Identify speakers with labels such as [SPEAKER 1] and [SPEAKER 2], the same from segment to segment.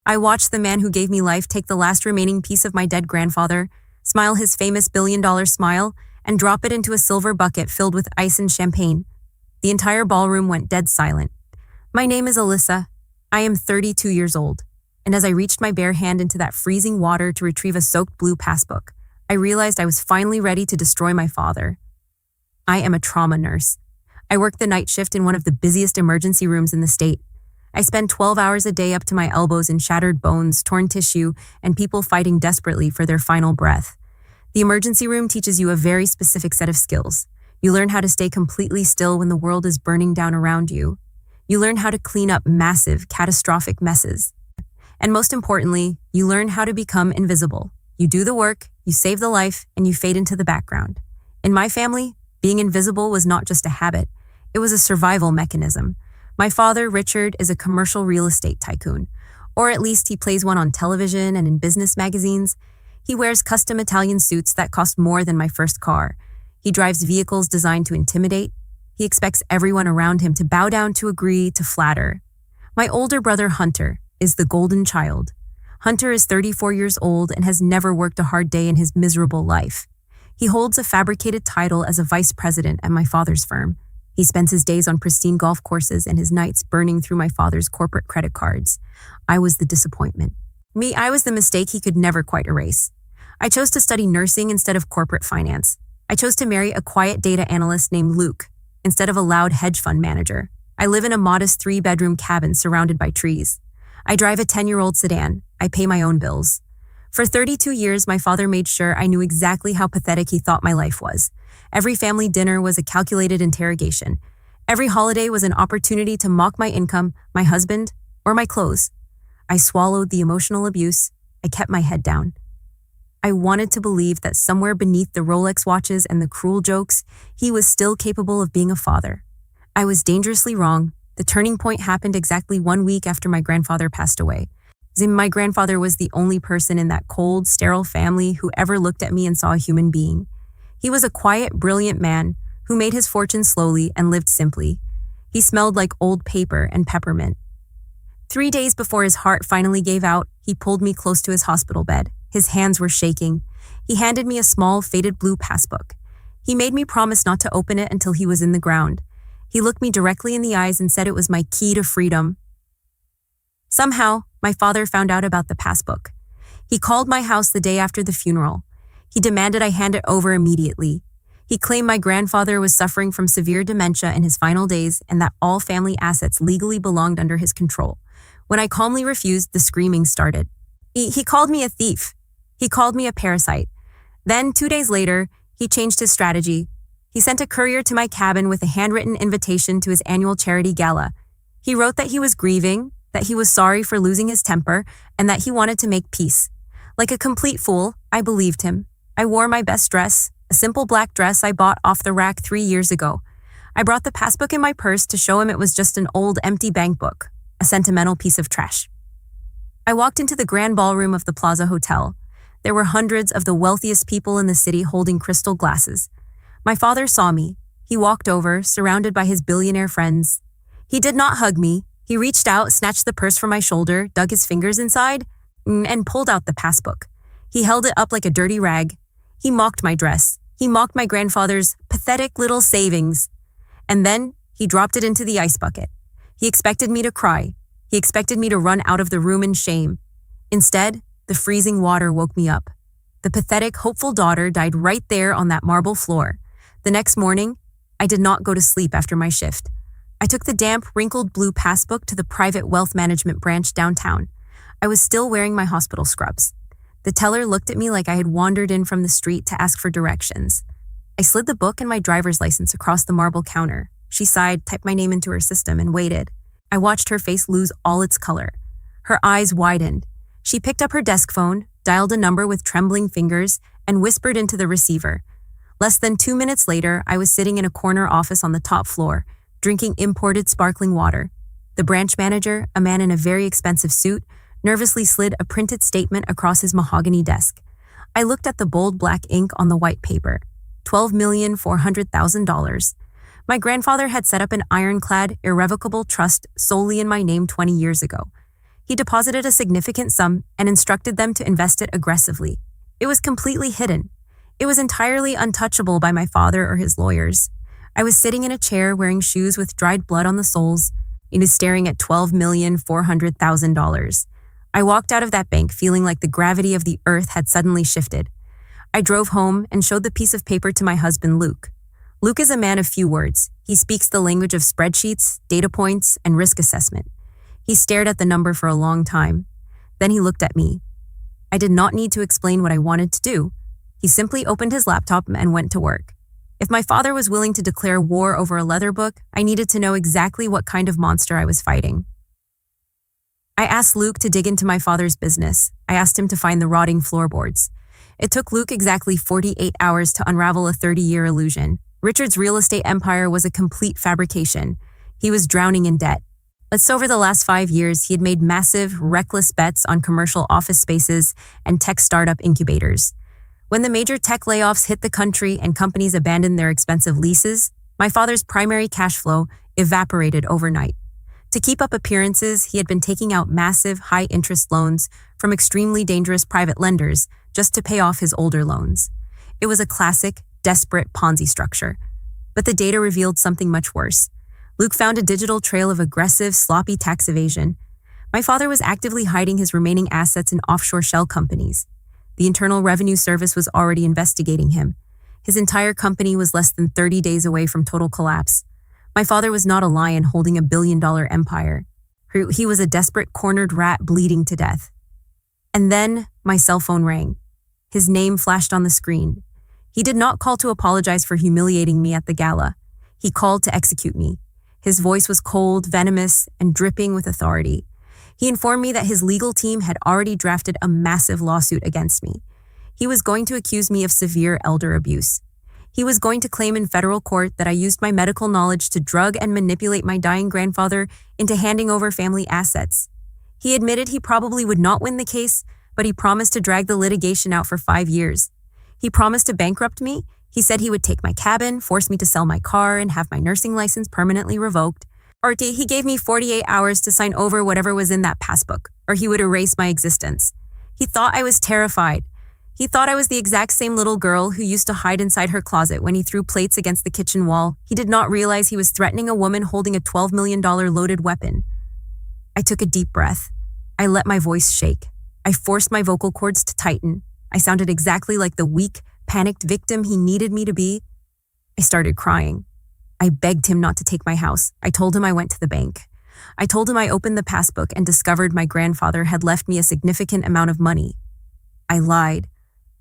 [SPEAKER 1] I watched the man who gave me life take the last remaining piece of my dead grandfather, smile his famous billion-dollar smile, and drop it into a silver bucket filled with ice and champagne. The entire ballroom went dead silent. My name is Alyssa. I am 32 years old, and as I reached my bare hand into that freezing water to retrieve a soaked blue passbook, I realized I was finally ready to destroy my father. I am a trauma nurse. I work the night shift in one of the busiest emergency rooms in the state. I spend 12 hours a day up to my elbows in shattered bones, torn tissue, and people fighting desperately for their final breath. The emergency room teaches you a very specific set of skills. You learn how to stay completely still when the world is burning down around you. You learn how to clean up massive, catastrophic messes. And most importantly, you learn how to become invisible. You do the work, you save the life, and you fade into the background. In my family, being invisible was not just a habit. It was a survival mechanism. My father, Richard, is a commercial real estate tycoon, or at least he plays one on television and in business magazines. He wears custom Italian suits that cost more than my first car. He drives vehicles designed to intimidate. He expects everyone around him to bow down, to agree, to flatter. My older brother, Hunter, is the golden child. Hunter is 34 years old and has never worked a hard day in his miserable life. He holds a fabricated title as a vice president at my father's firm. He spends his days on pristine golf courses and his nights burning through my father's corporate credit cards. I was the disappointment. I was the mistake he could never quite erase. I chose to study nursing instead of corporate finance. I chose to marry a quiet data analyst named Luke instead of a loud hedge fund manager. I live in a modest 3-bedroom cabin surrounded by trees. I drive a 10-year-old sedan. I pay my own bills. For 32 years, my father made sure I knew exactly how pathetic he thought my life was. Every family dinner was a calculated interrogation. Every holiday was an opportunity to mock my income, my husband, or my clothes. I swallowed the emotional abuse. I kept my head down. I wanted to believe that somewhere beneath the Rolex watches and the cruel jokes, he was still capable of being a father. I was dangerously wrong. The turning point happened exactly 1 week after my grandfather passed away. My grandfather was the only person in that cold, sterile family who ever looked at me and saw a human being. He was a quiet, brilliant man who made his fortune slowly and lived simply. He smelled like old paper and peppermint. 3 days before his heart finally gave out, he pulled me close to his hospital bed. His hands were shaking. He handed me a small, faded blue passbook. He made me promise not to open it until he was in the ground. He looked me directly in the eyes and said it was my key to freedom. Somehow, my father found out about the passbook. He called my house the day after the funeral. He demanded I hand it over immediately. He claimed my grandfather was suffering from severe dementia in his final days and that all family assets legally belonged under his control. When I calmly refused, the screaming started. He called me a thief. He called me a parasite. Then, 2 days later, he changed his strategy. He sent a courier to my cabin with a handwritten invitation to his annual charity gala. He wrote that he was grieving, that he was sorry for losing his temper, and that he wanted to make peace. Like a complete fool, I believed him. I wore my best dress, a simple black dress I bought off the rack 3 years ago. I brought the passbook in my purse to show him it was just an old empty bank book, a sentimental piece of trash. I walked into the grand ballroom of the Plaza Hotel. There were hundreds of the wealthiest people in the city holding crystal glasses. My father saw me. He walked over, surrounded by his billionaire friends. He did not hug me. He reached out, snatched the purse from my shoulder, dug his fingers inside, and pulled out the passbook. He held it up like a dirty rag. He mocked my dress. He mocked my grandfather's pathetic little savings. And then he dropped it into the ice bucket. He expected me to cry. He expected me to run out of the room in shame. Instead, the freezing water woke me up. The pathetic, hopeful daughter died right there on that marble floor. The next morning, I did not go to sleep after my shift. I took the damp, wrinkled blue passbook to the private wealth management branch downtown. I was still wearing my hospital scrubs. The teller looked at me like I had wandered in from the street to ask for directions. I slid the book and my driver's license across the marble counter. She sighed, typed my name into her system, and waited. I watched her face lose all its color. Her eyes widened. She picked up her desk phone, dialed a number with trembling fingers, and whispered into the receiver. Less than 2 minutes later, I was sitting in a corner office on the top floor, drinking imported sparkling water. The branch manager, a man in a very expensive suit, nervously slid a printed statement across his mahogany desk. I looked at the bold black ink on the white paper. $12,400,000. My grandfather had set up an ironclad, irrevocable trust solely in my name 20 years ago. He deposited a significant sum and instructed them to invest it aggressively. It was completely hidden. It was entirely untouchable by my father or his lawyers. I was sitting in a chair wearing shoes with dried blood on the soles, staring at $12,400,000. I walked out of that bank feeling like the gravity of the earth had suddenly shifted. I drove home and showed the piece of paper to my husband, Luke. Luke is a man of few words. He speaks the language of spreadsheets, data points, and risk assessment. He stared at the number for a long time. Then he looked at me. I did not need to explain what I wanted to do. He simply opened his laptop and went to work. If my father was willing to declare war over a leather book, I needed to know exactly what kind of monster I was fighting. I asked Luke to dig into my father's business. I asked him to find the rotting floorboards. It took Luke exactly 48 hours to unravel a 30-year illusion. Richard's real estate empire was a complete fabrication. He was drowning in debt. But over the last 5 years, he had made massive, reckless bets on commercial office spaces and tech startup incubators. When the major tech layoffs hit the country and companies abandoned their expensive leases, my father's primary cash flow evaporated overnight. To keep up appearances, he had been taking out massive, high-interest loans from extremely dangerous private lenders just to pay off his older loans. It was a classic, desperate Ponzi structure. But the data revealed something much worse. Luke found a digital trail of aggressive, sloppy tax evasion. My father was actively hiding his remaining assets in offshore shell companies. The Internal Revenue Service was already investigating him. His entire company was less than 30 days away from total collapse. My father was not a lion holding a billion-dollar empire. He was a desperate, cornered rat bleeding to death. And then my cell phone rang. His name flashed on the screen. He did not call to apologize for humiliating me at the gala. He called to execute me. His voice was cold, venomous, and dripping with authority. He informed me that his legal team had already drafted a massive lawsuit against me. He was going to accuse me of severe elder abuse. He was going to claim in federal court that I used my medical knowledge to drug and manipulate my dying grandfather into handing over family assets. He admitted he probably would not win the case, but he promised to drag the litigation out for 5 years. He promised to bankrupt me. He said he would take my cabin, force me to sell my car, and have my nursing license permanently revoked. Or he gave me 48 hours to sign over whatever was in that passbook, or he would erase my existence. He thought I was terrified. He thought I was the exact same little girl who used to hide inside her closet when he threw plates against the kitchen wall. He did not realize he was threatening a woman holding a $12 million loaded weapon. I took a deep breath. I let my voice shake. I forced my vocal cords to tighten. I sounded exactly like the weak, panicked victim he needed me to be. I started crying. I begged him not to take my house. I told him I went to the bank. I told him I opened the passbook and discovered my grandfather had left me a significant amount of money. I lied.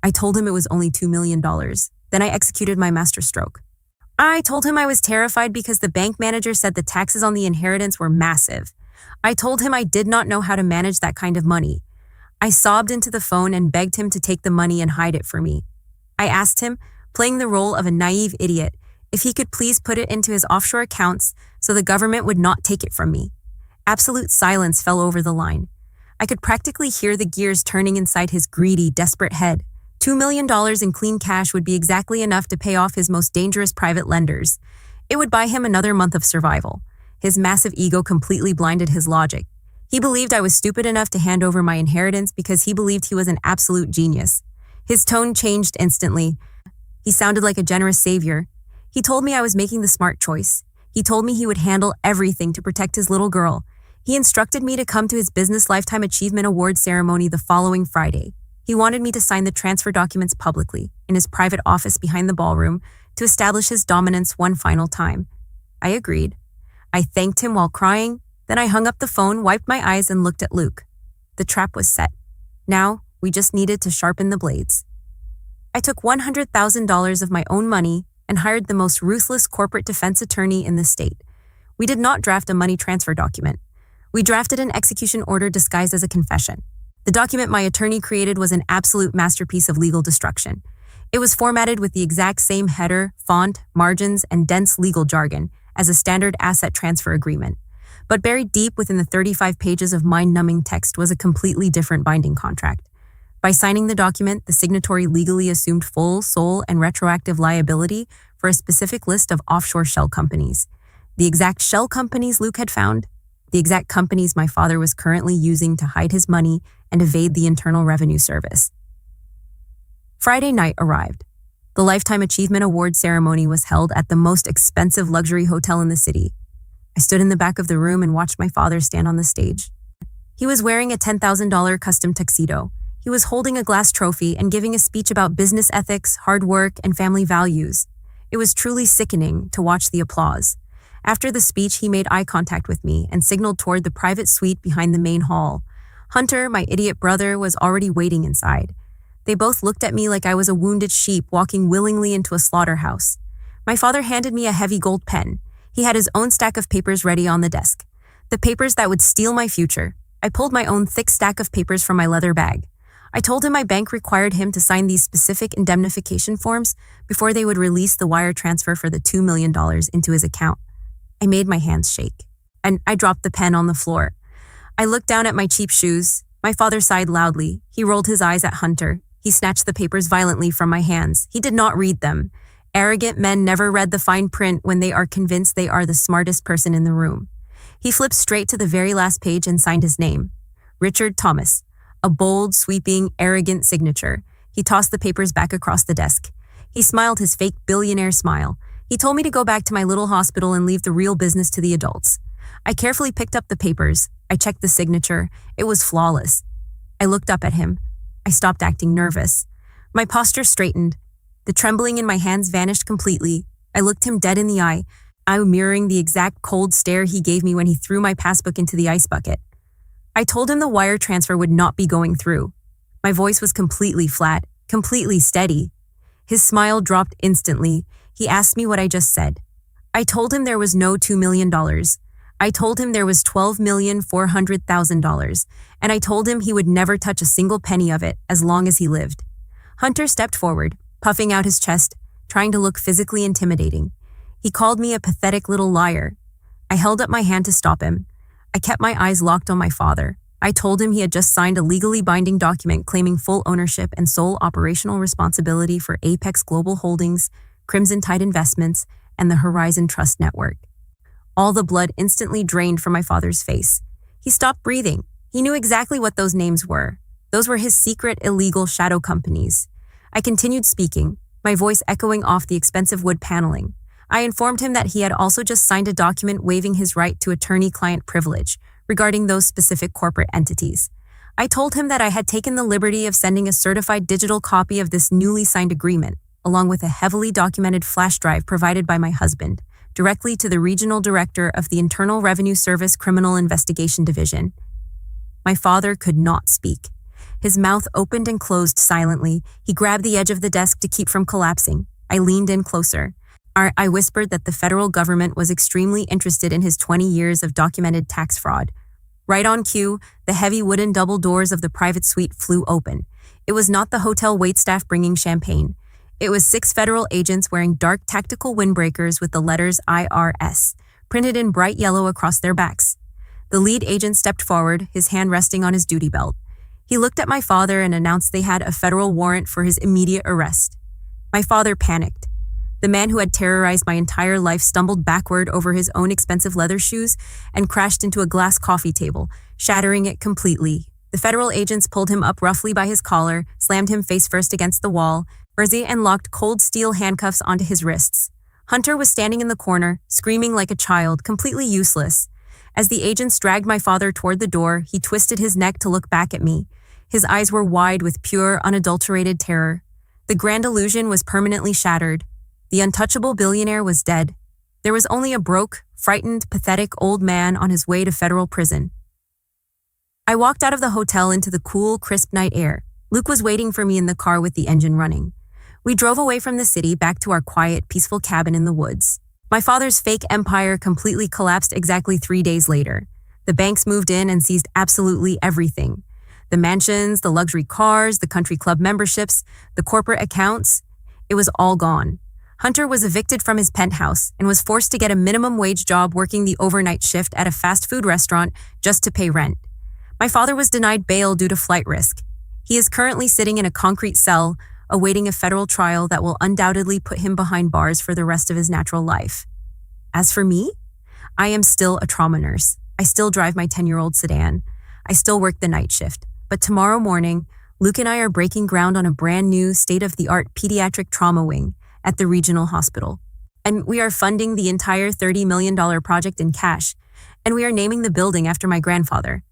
[SPEAKER 1] I told him it was only $2 million. Then I executed my masterstroke. I told him I was terrified because the bank manager said the taxes on the inheritance were massive. I told him I did not know how to manage that kind of money. I sobbed into the phone and begged him to take the money and hide it for me. I asked him, playing the role of a naive idiot, if he could please put it into his offshore accounts so the government would not take it from me. Absolute silence fell over the line. I could practically hear the gears turning inside his greedy, desperate head. $2 million in clean cash would be exactly enough to pay off his most dangerous private lenders. It would buy him another month of survival. His massive ego completely blinded his logic. He believed I was stupid enough to hand over my inheritance because he believed he was an absolute genius. His tone changed instantly. He sounded like a generous savior. He told me I was making the smart choice. He told me he would handle everything to protect his little girl. He instructed me to come to his Business Lifetime Achievement Award ceremony the following Friday. He wanted me to sign the transfer documents publicly, in his private office behind the ballroom, to establish his dominance one final time. I agreed. I thanked him while crying. Then I hung up the phone, wiped my eyes, and looked at Luke. The trap was set. Now, we just needed to sharpen the blades. I took $100,000 of my own money and hired the most ruthless corporate defense attorney in the state. We did not draft a money transfer document. We drafted an execution order disguised as a confession. The document my attorney created was an absolute masterpiece of legal destruction. It was formatted with the exact same header, font, margins, and dense legal jargon as a standard asset transfer agreement. But buried deep within the 35 pages of mind-numbing text was a completely different binding contract. By signing the document, the signatory legally assumed full, sole, and retroactive liability for a specific list of offshore shell companies. The exact shell companies Luke had found. the exact companies my father was currently using to hide his money and evade the Internal Revenue Service. Friday night arrived. The Lifetime Achievement Award ceremony was held at the most expensive luxury hotel in the city. I stood in the back of the room and watched my father stand on the stage. He was wearing a $10,000 custom tuxedo. He was holding a glass trophy and giving a speech about business ethics, hard work, and family values. It was truly sickening to watch the applause. After the speech, he made eye contact with me and signaled toward the private suite behind the main hall. Hunter, my idiot brother, was already waiting inside. They both looked at me like I was a wounded sheep walking willingly into a slaughterhouse. My father handed me a heavy gold pen. He had his own stack of papers ready on the desk. The papers that would steal my future. I pulled my own thick stack of papers from my leather bag. I told him my bank required him to sign these specific indemnification forms before they would release the wire transfer for the $2 million into his account. I made my hands shake, and I dropped the pen on the floor. I looked down at my cheap shoes. My father sighed loudly. He rolled his eyes at Hunter. He snatched the papers violently from my hands. He did not read them. Arrogant men never read the fine print when they are convinced they are the smartest person in the room. He flipped straight to the very last page and signed his name. Richard Thomas. A bold, sweeping, arrogant signature. He tossed the papers back across the desk. He smiled his fake billionaire smile. He told me to go back to my little hospital and leave the real business to the adults. I carefully picked up the papers. I checked the signature. It was flawless. I looked up at him. I stopped acting nervous. My posture straightened. The trembling in my hands vanished completely. I looked him dead in the eye, mirroring the exact cold stare he gave me when he threw my passbook into the ice bucket. I told him the wire transfer would not be going through. My voice was completely flat, completely steady. His smile dropped instantly. He asked me what I just said. I told him there was no $2 million. I told him there was $12,400,000, and I told him he would never touch a single penny of it as long as he lived. Hunter stepped forward, puffing out his chest, trying to look physically intimidating. He called me a pathetic little liar. I held up my hand to stop him. I kept my eyes locked on my father. I told him he had just signed a legally binding document claiming full ownership and sole operational responsibility for Apex Global Holdings, Crimson Tide Investments, and the Horizon Trust Network. All the blood instantly drained from my father's face. He stopped breathing. He knew exactly what those names were. Those were his secret, illegal shadow companies. I continued speaking, my voice echoing off the expensive wood paneling. I informed him that he had also just signed a document waiving his right to attorney-client privilege regarding those specific corporate entities. I told him that I had taken the liberty of sending a certified digital copy of this newly signed agreement, along with a heavily documented flash drive provided by my husband, directly to the regional director of the Internal Revenue Service Criminal Investigation Division. My father could not speak. His mouth opened and closed silently. He grabbed the edge of the desk to keep from collapsing. I leaned in closer. I whispered that the federal government was extremely interested in his 20 years of documented tax fraud. Right on cue, the heavy wooden double doors of the private suite flew open. It was not the hotel waitstaff bringing champagne. It was 6 federal agents wearing dark tactical windbreakers with the letters IRS printed in bright yellow across their backs. The lead agent stepped forward, his hand resting on his duty belt. He looked at my father and announced they had a federal warrant for his immediate arrest. My father panicked. The man who had terrorized my entire life stumbled backward over his own expensive leather shoes and crashed into a glass coffee table, shattering it completely. The federal agents pulled him up roughly by his collar, slammed him face first against the wall, and locked cold steel handcuffs onto his wrists. Hunter was standing in the corner, screaming like a child, completely useless. As the agents dragged my father toward the door, he twisted his neck to look back at me. His eyes were wide with pure, unadulterated terror. The grand illusion was permanently shattered. The untouchable billionaire was dead. There was only a broke, frightened, pathetic old man on his way to federal prison. I walked out of the hotel into the cool, crisp night air. Luke was waiting for me in the car with the engine running. We drove away from the city back to our quiet, peaceful cabin in the woods. My father's fake empire completely collapsed exactly 3 days later. The banks moved in and seized absolutely everything. The mansions, the luxury cars, the country club memberships, the corporate accounts. It was all gone. Hunter was evicted from his penthouse and was forced to get a minimum wage job working the overnight shift at a fast food restaurant just to pay rent. My father was denied bail due to flight risk. He is currently sitting in a concrete cell, awaiting a federal trial that will undoubtedly put him behind bars for the rest of his natural life. As for me, I am still a trauma nurse, I still drive my 10-year-old sedan. I still work the night shift. But tomorrow morning, Luke and I are breaking ground on a brand new state-of-the-art pediatric trauma wing at the regional hospital. And we are funding the entire $30 million project in cash. And we are naming the building after my grandfather.